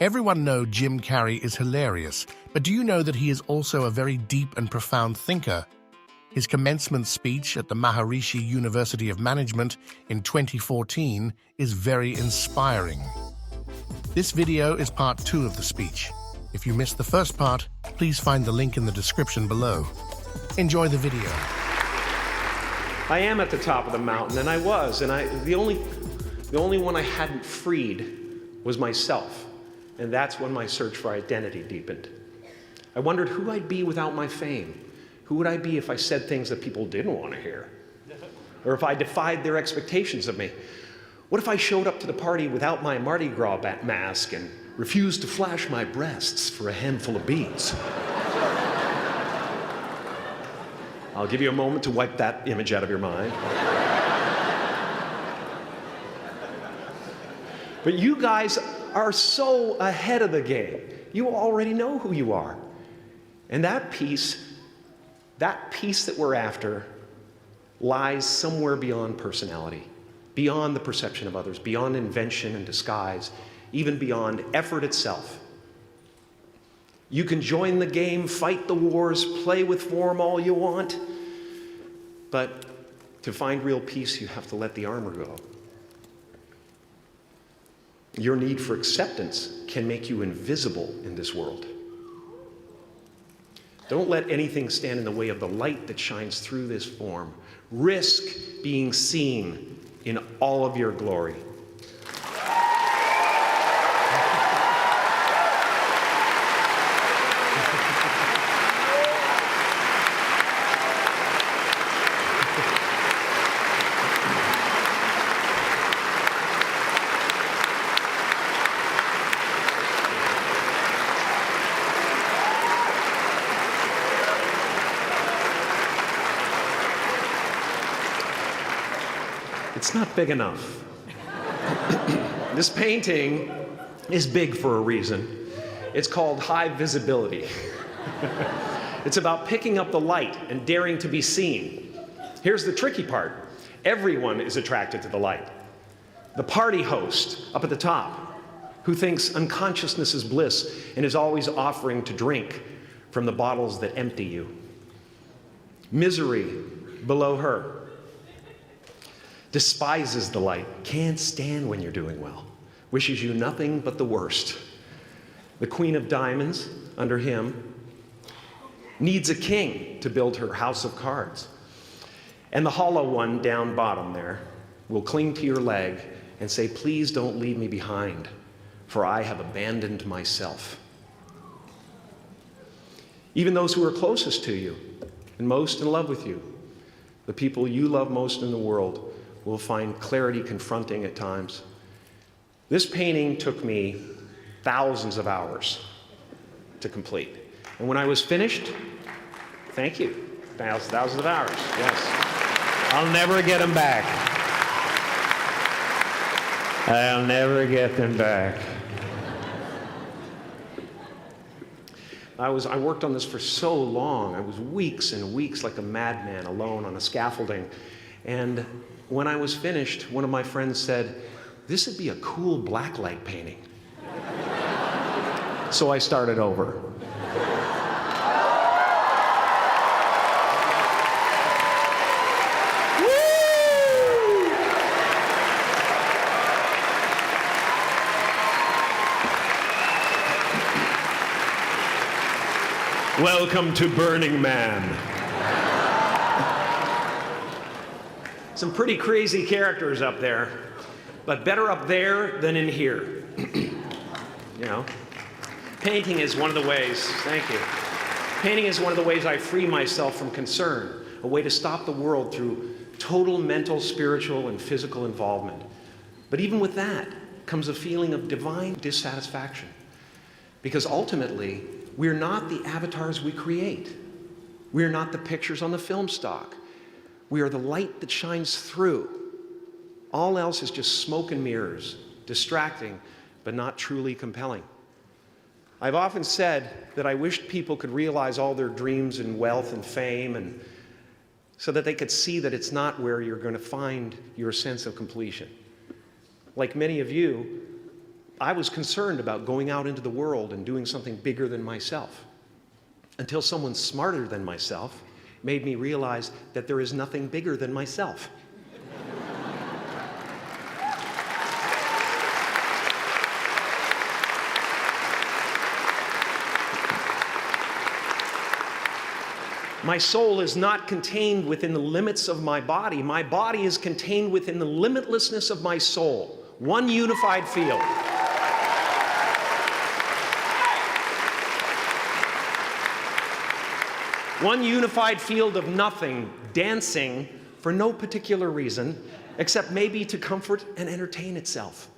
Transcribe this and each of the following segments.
Everyone knows Jim Carrey is hilarious, but do you know that he is also a very deep and profound thinker? His commencement speech at the Maharishi University of Management in 2014 is very inspiring. This video is part 2 of the speech. If you missed the first part, please find the link in the description below. Enjoy the video. I am at the top of the mountain, and I was, and the only one I hadn't freed was myself. And that's when my search for identity deepened. I wondered who I'd be without my fame. Who would I be if I said things that people didn't want to hear? Or if I defied their expectations of me? What if I showed up to the party without my Mardi Gras mask and refused to flash my breasts for a handful of beads? I'll give you a moment to wipe that image out of your mind. But you guys are so ahead of the game. You already know who you are. And that peace that we're after lies somewhere beyond personality, beyond the perception of others, beyond invention and disguise, even beyond effort itself. You can join the game, fight the wars, play with form all you want, but to find real peace, you have to let the armor go. Your need for acceptance can make you invisible in this world. Don't let anything stand in the way of the light that shines through this form. Risk being seen in all of your glory. It's not big enough. This painting is big for a reason. It's called high visibility. It's about picking up the light and daring to be seen. Here's the tricky part. Everyone is attracted to the light. The party host up at the top, who thinks unconsciousness is bliss and is always offering to drink from the bottles that empty you. Misery below her. Despises the light, can't stand when you're doing well, wishes you nothing but the worst. The Queen of Diamonds, under him, needs a king to build her house of cards. And the hollow one down bottom there will cling to your leg and say, please don't leave me behind, for I have abandoned myself. Even those who are closest to you and most in love with you, the people you love most in the world, will find clarity confronting at times. This painting took me thousands of hours to complete. And when I was finished, thank you, thousands of hours, yes. I'll never get them back. I'll never get them back. I worked on this for so long. I was weeks and weeks like a madman alone on a scaffolding. And when I was finished, one of my friends said, this would be a cool blacklight painting. So I started over. Welcome to Burning Man. Some pretty crazy characters up there, but better up there than in here. You know, painting is one of the ways, thank you. Painting is one of the ways I free myself from concern, a way to stop the world through total mental, spiritual, and physical involvement. But even with that comes a feeling of divine dissatisfaction, because ultimately, we're not the avatars we create. We're not the pictures on the film stock. We are the light that shines through. All else is just smoke and mirrors, distracting, but not truly compelling. I've often said that I wished people could realize all their dreams and wealth and fame, and so that they could see that it's not where you're going to find your sense of completion. Like many of you, I was concerned about going out into the world and doing something bigger than myself, until someone smarter than myself made me realize that there is nothing bigger than myself. My soul is not contained within the limits of my body. My body is contained within the limitlessness of my soul. One unified field. One unified field of nothing, dancing for no particular reason, except maybe to comfort and entertain itself.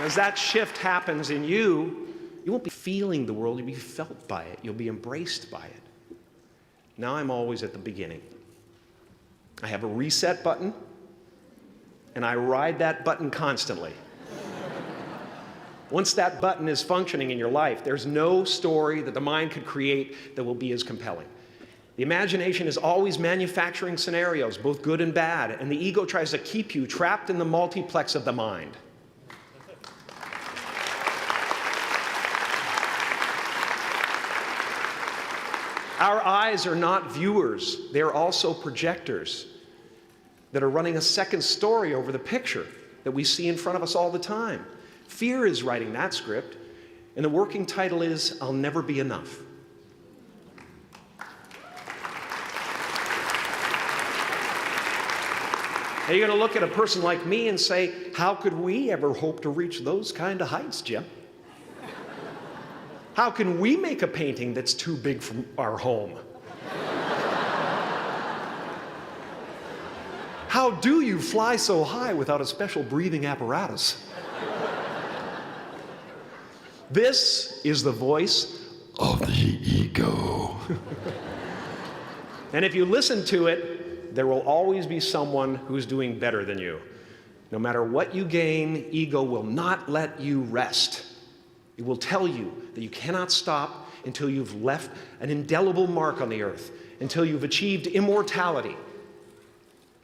As that shift happens in you, you won't be feeling the world, you'll be felt by it. You'll be embraced by it. Now I'm always at the beginning. I have a reset button, and I ride that button constantly. Once that button is functioning in your life, there's no story that the mind could create that will be as compelling. The imagination is always manufacturing scenarios, both good and bad, and the ego tries to keep you trapped in the multiplex of the mind. Our eyes are not viewers, they're also projectors that are running a second story over the picture that we see in front of us all the time. Fear is writing that script, and the working title is, I'll Never Be Enough. Now you're going to look at a person like me and say, how could we ever hope to reach those kind of heights, Jim? How can we make a painting that's too big for our home? How do you fly so high without a special breathing apparatus? This is the voice of the ego. And if you listen to it, there will always be someone who's doing better than you. No matter what you gain, ego will not let you rest. It will tell you that you cannot stop until you've left an indelible mark on the earth, until you've achieved immortality.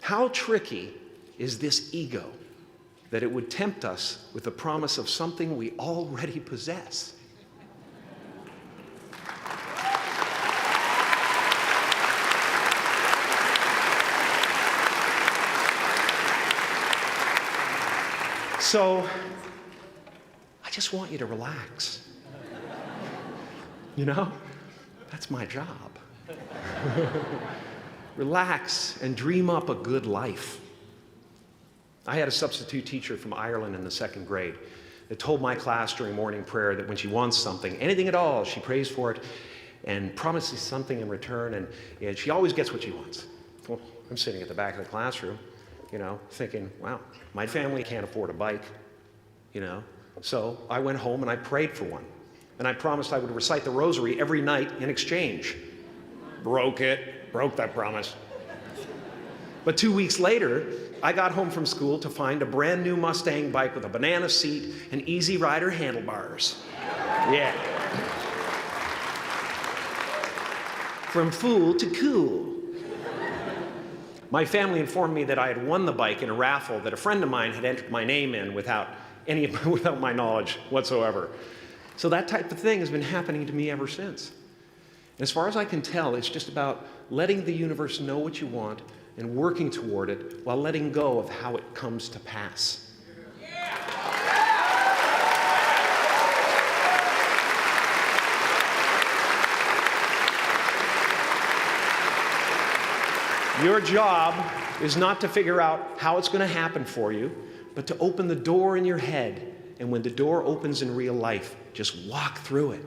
How tricky is this ego that it would tempt us with the promise of something we already possess? So, I just want you to relax. You know, that's my job. Relax and dream up a good life. I had a substitute teacher from Ireland in the 2nd grade that told my class during morning prayer that when she wants something, anything at all, she prays for it and promises something in return, and she always gets what she wants. Well, I'm sitting at the back of the classroom, you know, thinking, wow, my family can't afford a bike, you know. So I went home and I prayed for one. And I promised I would recite the rosary every night in exchange. Broke that promise. But 2 weeks later, I got home from school to find a brand new Mustang bike with a banana seat and Easy Rider handlebars. Yeah. From fool to cool. My family informed me that I had won the bike in a raffle that a friend of mine had entered my name in without my knowledge whatsoever. So that type of thing has been happening to me ever since. And as far as I can tell, it's just about letting the universe know what you want and working toward it while letting go of how it comes to pass. Your job is not to figure out how it's going to happen for you, but to open the door in your head. And when the door opens in real life, just walk through it.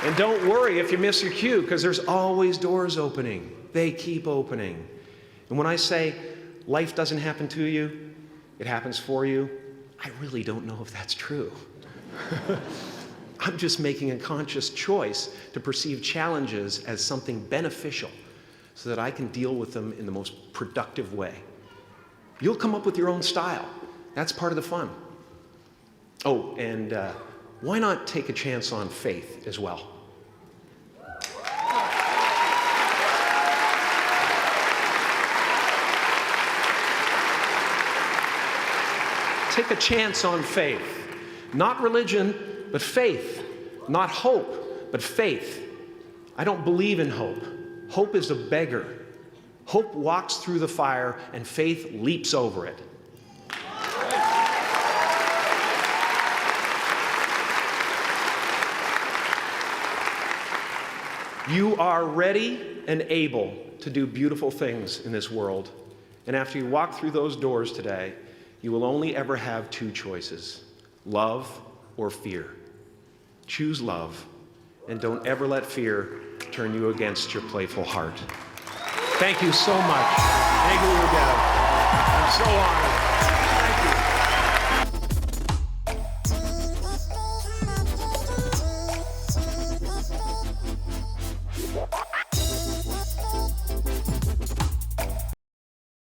And don't worry if you miss your cue, because there's always doors opening. They keep opening. And when I say life doesn't happen to you, it happens for you, I really don't know if that's true. I'm just making a conscious choice to perceive challenges as something beneficial so that I can deal with them in the most productive way. You'll come up with your own style. That's part of the fun. Oh, and why not take a chance on faith as well? Take a chance on faith. Not religion, but faith. Not hope, but faith. I don't believe in hope. Hope is a beggar. Hope walks through the fire, and faith leaps over it. You are ready and able to do beautiful things in this world. And after you walk through those doors today, you will only ever have two choices: love or fear. Choose love, and don't ever let fear turn you against your playful heart. Thank you so much. Thank you, Deb. I'm so honored.